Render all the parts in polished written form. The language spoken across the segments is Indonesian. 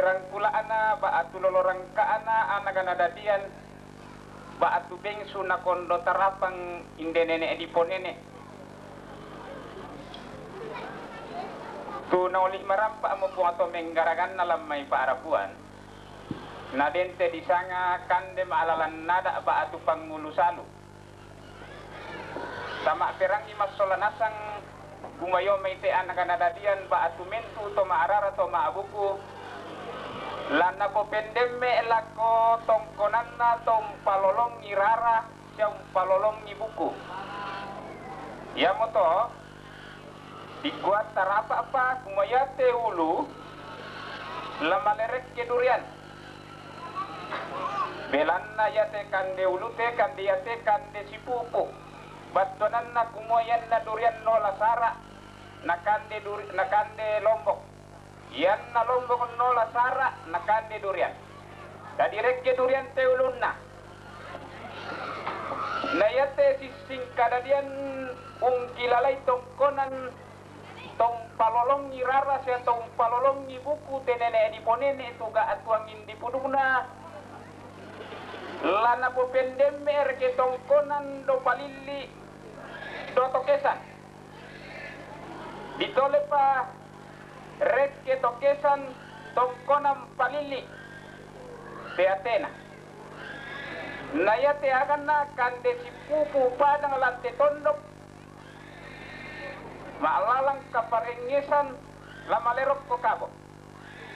rangkula ana ba atu lolorang ka ana anagana dadian ba atu bengsu na kondo tarapang indenene ediponene tu nauli marampa mo po ato menggaragan na lamay paarapuan na dente di sanga kande maalalan nada ba atu pangulusalu sama perang imas solanasang gumayo may te anagana dadian ba atu mentu to maarara to maabuku lana po pendemme lako tongkonan na tong palolong ni rara siyang palolong ni buku ya mo to dikuat tarapa apa kumayate ulu lamalerek ke durian belanna yate kande ulu te kande yate kande sipupu batonan na kumoyan na durian no lasara nakande lombok yan na lombok no lasara nakande durian dadi rekke durian te ulunna na yate sising kadadian kilalay tongkonan tong palolong ni rara siya tong palolong ni buku tenene di ponene tuga atuangin di puduna lana po pendemme erke tongkonan do palili do tokesan ditole pa reke tokesan tongkonan palili te Atena naya te agan na kande si pupu padang lante tondok maalalang kaparengesan lamalerok ko kabo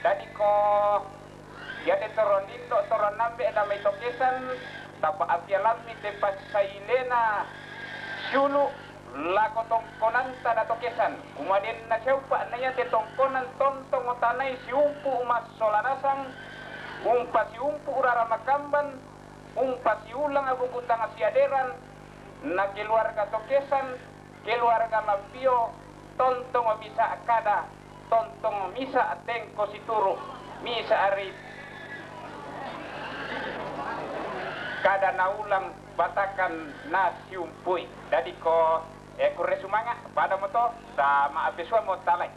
dadi ko yate toronindo toronambe na may tokesan tapa apialami te pasailena syulu lako tongkonan tada tokesan kumadin na siupa na yate tongkonan tontong utanay siumpu umas solanasang umpa siumpu urara makamban umpa siulang abungkutang asiaderan na keluarga tokesan keluarga lampio tontong misa kada tontong misa tengko situru misa arit kada naulang batakan nasiumpui dadi ko kure sumanga pada moto sama abiswa mo talay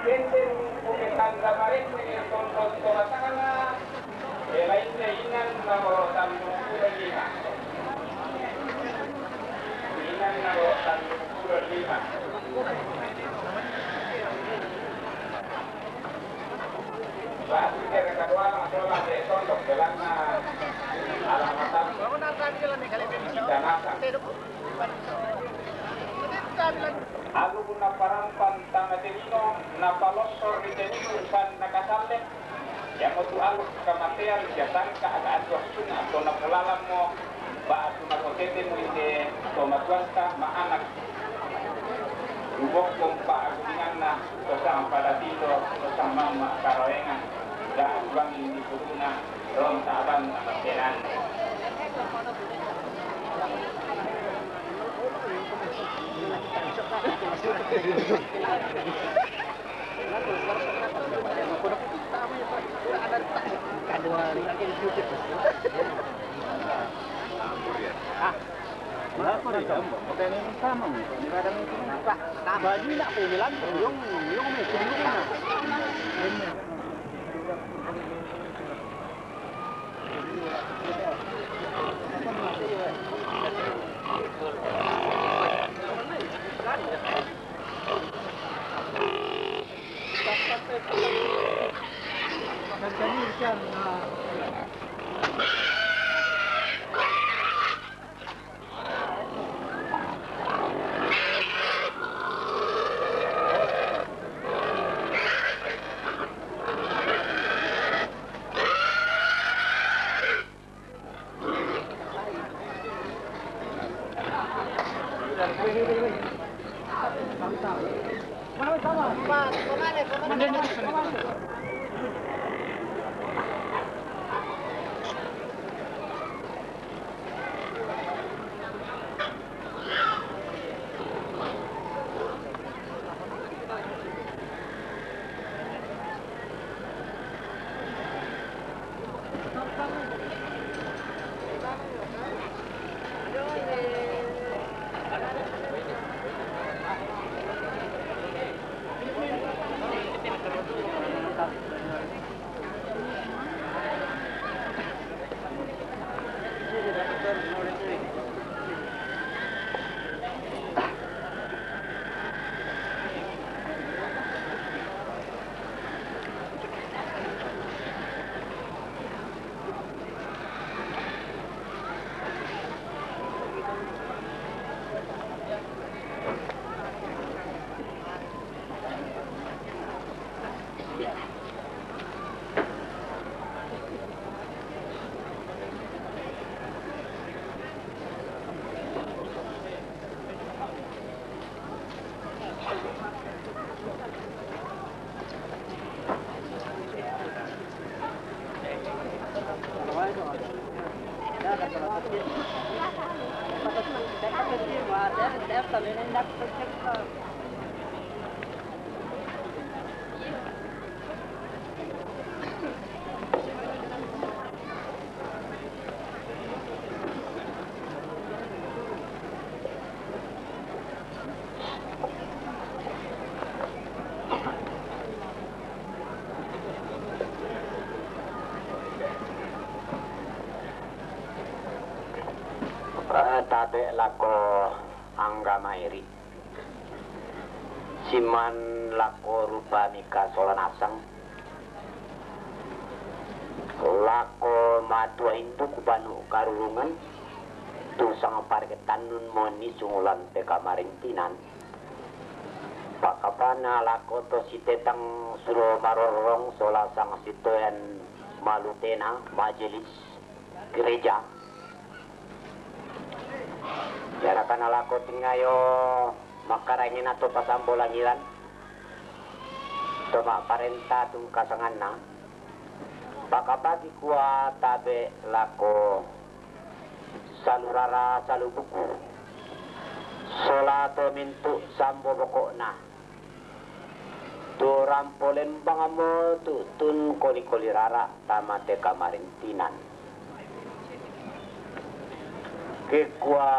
Kenten uketan kamarin dengan tonton masakana lainnya inan naborotan nukuran lima inan naborotan nukuran lima batu kira kedua langsung lantai tonton jalannya alamatan dan asam aku pun naparampan tanga tenino napalosor di tenino san nakasalle yang itu alus kematian jatan ka aga atuasun atau napulalam mo ba atu nakotete mo inde tomatuasta maanak ubok kompa agungan na tosang padatito tosang mama karoengan da atuang ini puruna ron taban nakatenan Tabe lako angga mairi siman lako rupa mika solanasang lako matua induk banu karurungan tu sang pargetan nun moni sungulan peka marintinan pakapana lako to si tetang suro marorong sola sang sitoyan malutena majelis gereja jarakan alako tingayo makarangin ato pasambo langiran toma parenta tung kasangan na baka bagi kuat tabe lako salurara salubuku solato mintu sambo bokok na tu rampolen bangamo tu tun koli rara tamate kamarintinan kekua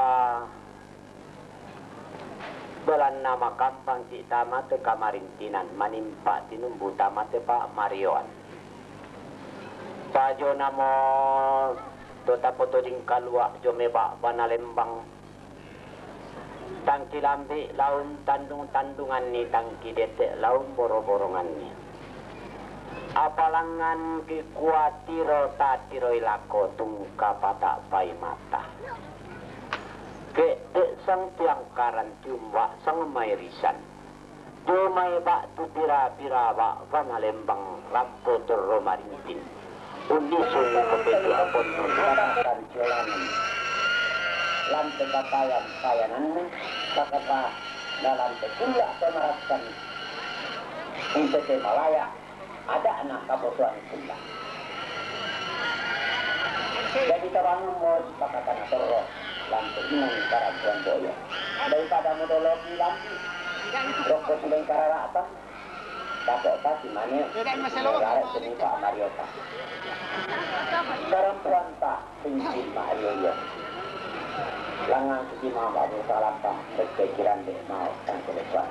belan nama kampang si tamate kamarintinan manimpa tinumbu tamate Pak Marioan pajo namo tota poto ding kalua jome Pak Banalembang tangki lambi laun tandungan ni tangki dete laun boro-borongan ni apalangan kekua tiro ta tiro ilako tungka pata pai mata ke sang tiang karan tiumba sang mairisan dumai bak tu pira-pira bak Banalembang rampo terro marintin undi sungu kepetu apon nonton jalanan lampe kapayan kakapa dalam tekulak pemeraskan untuk Malaya ada anak kaposuan pula jadi terang mau pakatan terro lampu ini karantuan boyo daripada modologi lampu rokok sudah karara atas dapat pasti mana negara seni Pak Mariota karantuan tak pimpin Mario langan suci mau babu salapa berpikiran deh mau kan ke depan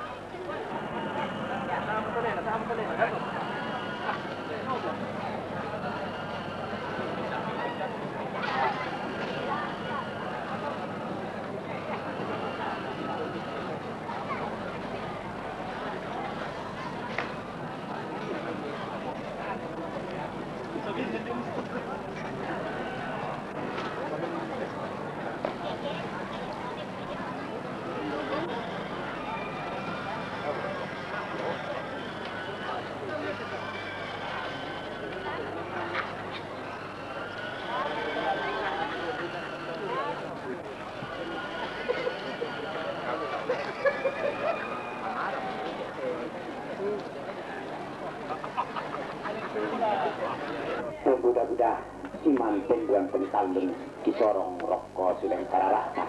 budak-budak siman pembuan pentandung kisorong rokok sudah kararata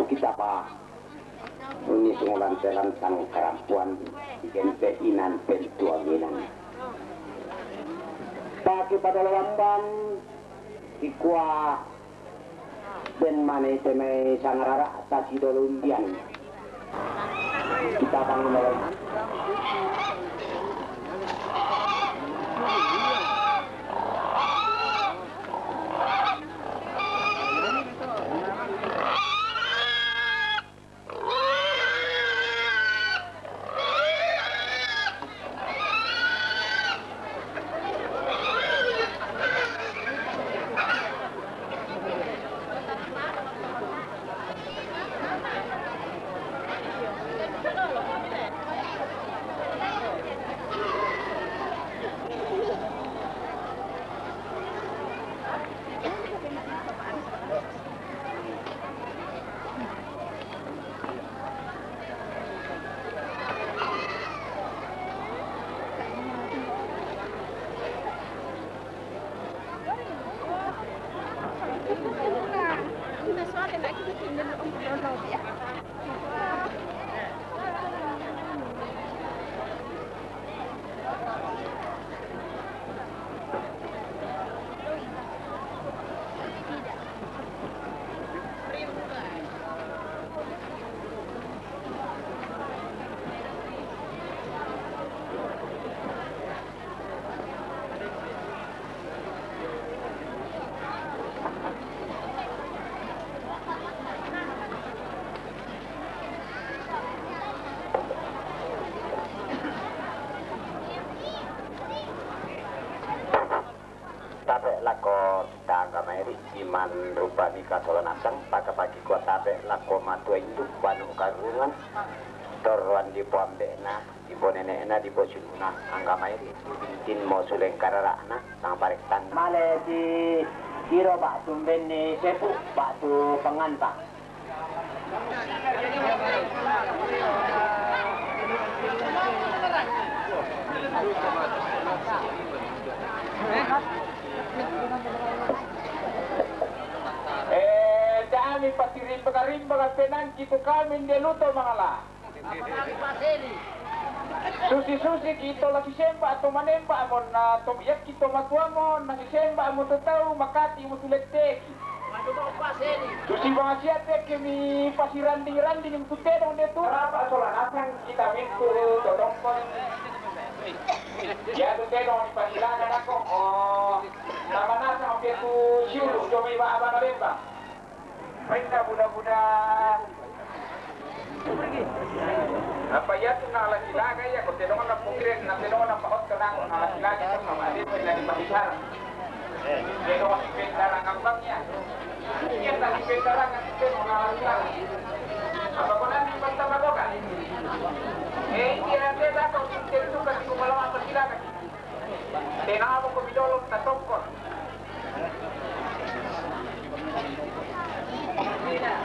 kita apa ini sungulan terantang kerampuan gente inan pentuaminan pakai pada lambang ikwa Ben mane temai sangrara tasi dolundian. Kita akan mulai. Lako tangga mairi iman rupa nikah nasang paka pagi kuat tabe lako matua induk banu karungan torwan di poambena di po nenekna di po suluna angga mairi tin mo suleng kararana sang parektan male di kiro batu benne sepu batu penganta Dami pakarimba penan gitu kami deluto mangala. Susi kita lagi semba atau manemba amon na tobiyak kita matua mon nasi semba amon tahu makati mo tulektek. Susi mga siate kami pasiranding-randing yung tutedong dito. Apa solanasan kita mintu totongkon. Ya tutedong ni pasilangan ako. Nama nasa ang piatu siulu jomi ba abang alemba. Mereka budak-budak apa ya tuh na laki-laki ya kau tedongan na pungkirin na tedongan na pakot kenang na laki-laki kan mama adik lagi pasisar tedongan si pendarang ngambangnya ini tak si pendarang kan tedongan na laki-laki apa kau nanti bantah magoka ini nanti dah kau tentu kan kau malam apa silakan tenang apa kau bidolong tak tongkol tidak.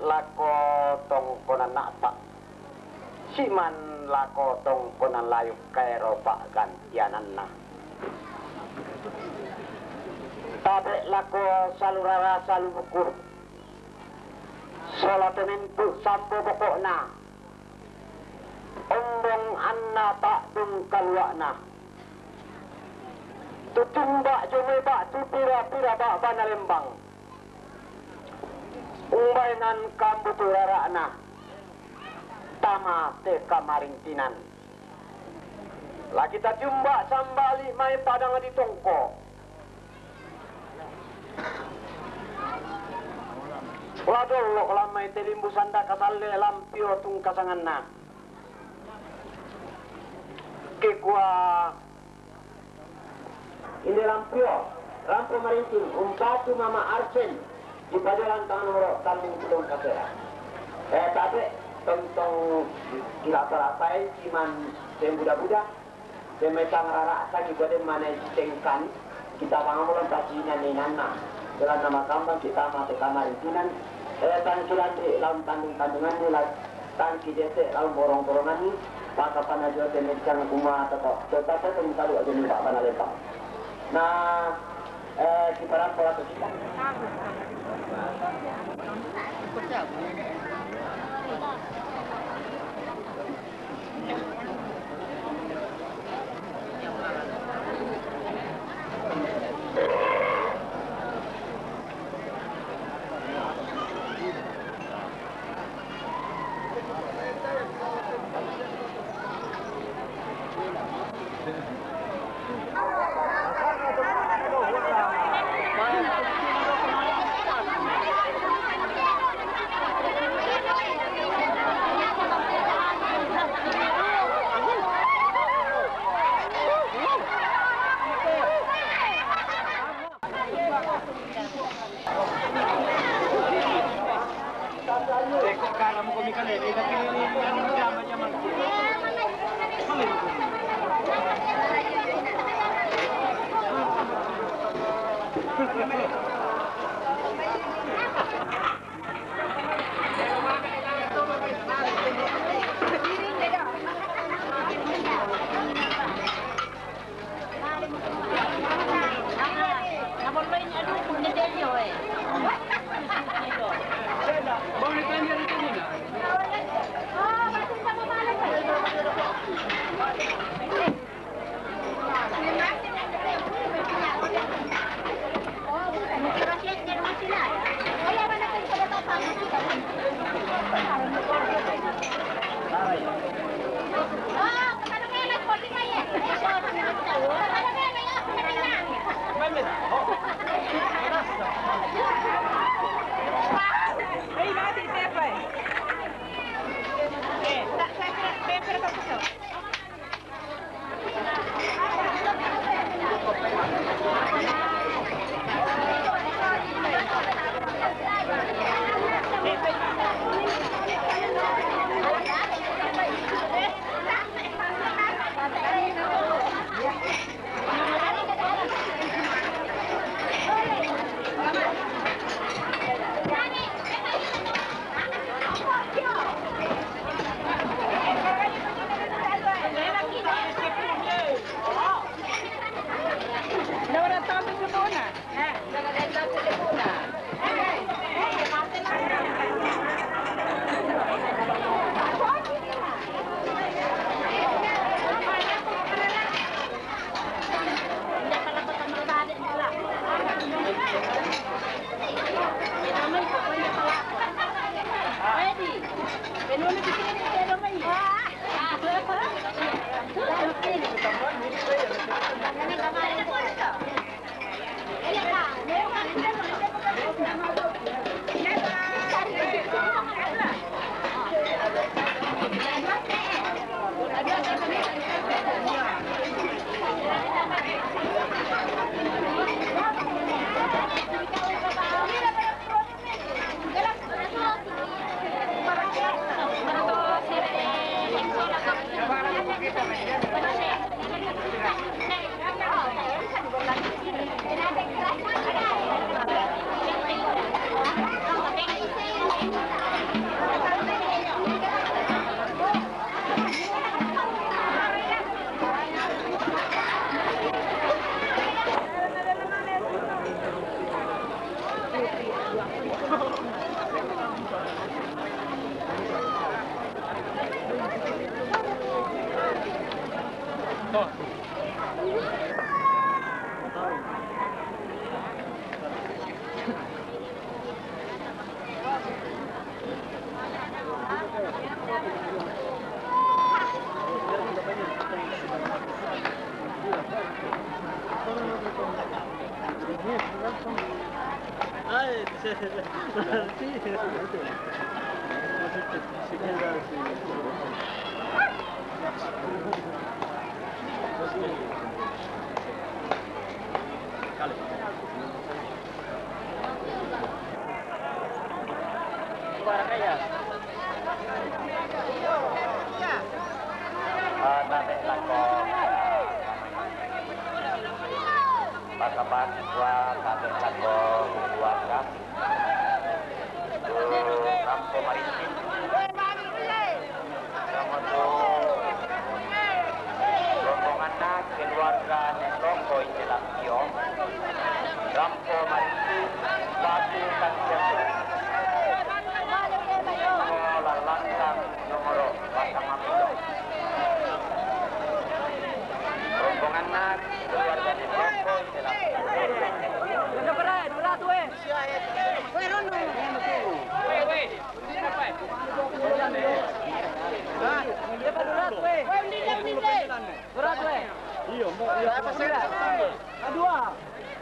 lako tong konan nak siman lako tong konan layuk kairo pak gantianan na tabe lako salurara salubukur salatanin tu sampo pokokna ombong anna tak dung kalwakna tutumbak jumai bak tu pira-pira bak bana lembang umbainan kambutu rarakna tama te kamarintinan lagi kita jumba sambali mai padang di tongko ladol lo lamai telimbu sanda kasalle lampio tung kasanganna kekua ini lampio lampu marintin umpatu mama arsen di pajalan tangan horo tanding belum kasera tapi tentang kira-kira cuman yang budak-budak yang metang rara lagi gue mana tengkan kita bangun mulai pacinan ni nana dalam nama kambang kita masuk kamar intinan tangkilan di laun tanding-tandingan ni tangki dete laun borong-borongan ni pakapan aja temekang rumah atau tetapi tengkalu aja ni pak mana lepas nah kiparan pola kita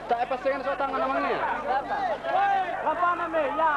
Tak pasangan sa tangan naman niya. Apa namanya? Ya.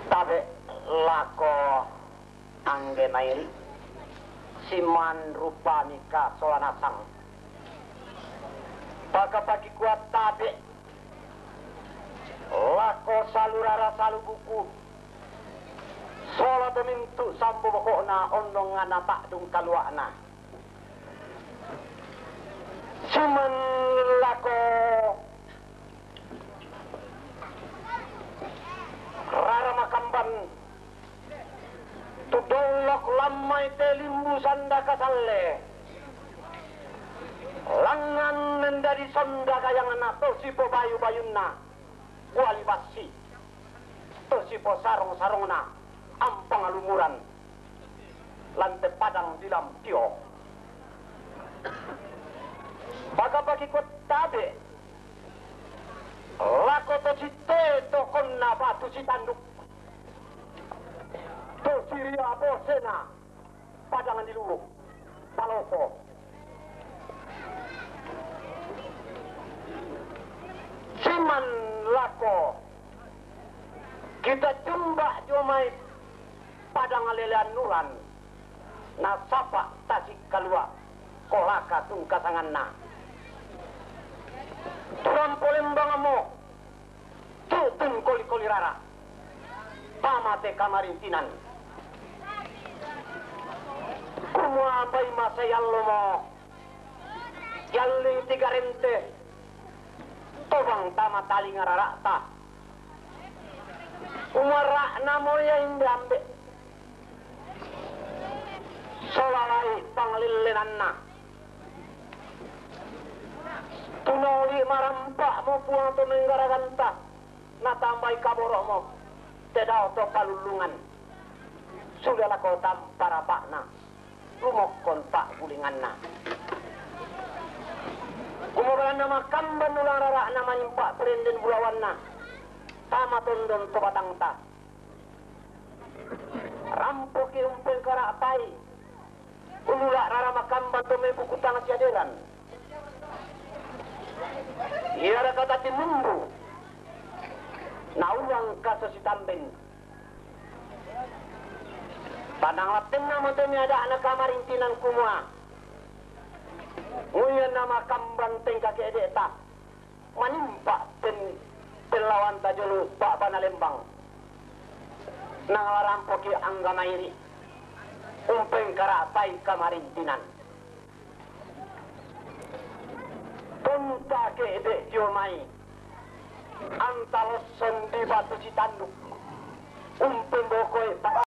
Tabe lako angge mairi siman rupa nika solanasang pagi kuat tabe lako salurara salu buku sola domintu sampo bokona ondongana tak dung kaluana siman lako rara makamban tudolok lamai telimbu sanda kasalle langan mendari sonda kayangana tosipo bayu bayunna wali basi tosipo sarong sarongna ampang alumuran lante padang dilam tio baga bagi kot tabe lako to cite to konna batu citanduk to siria bosena padangan diluluk palopo siman lako kita jembak jomai padang alelean nuran nasapa tasik kalua kolaka tungkasanganna Trampolimbangamo tutun koli-koli rara pamate kamarintinan kumua bai masa yallomo yalling tigarente tobang tama taling rara ta umara namo ya indambe solalai panglilenanna tunoli marampak mo puang to menggara-ganta natambai kaboroh mo tedao to palulungan sudahlah kau tampara pakna lumokon pak gulinganna kumobalan nama kamban ulang rara nama nyimpak perenden bulawanna sama tondon to batangta rampoki umpel karak tai ululak rara makamban to mebukutang siaderan ia ada kata timumbu naulang kasus tambeng padang latin nama temi ada anak kamarintinan kumua nguyan na nama kambanteng kaki edeta menimpa lawan tajulu Pak Banalembang nang larampoki angga mairi umpeng karapai kamarintinan punta ke ede jiomai antalos sendi batu citanduk umpeng bokoi tak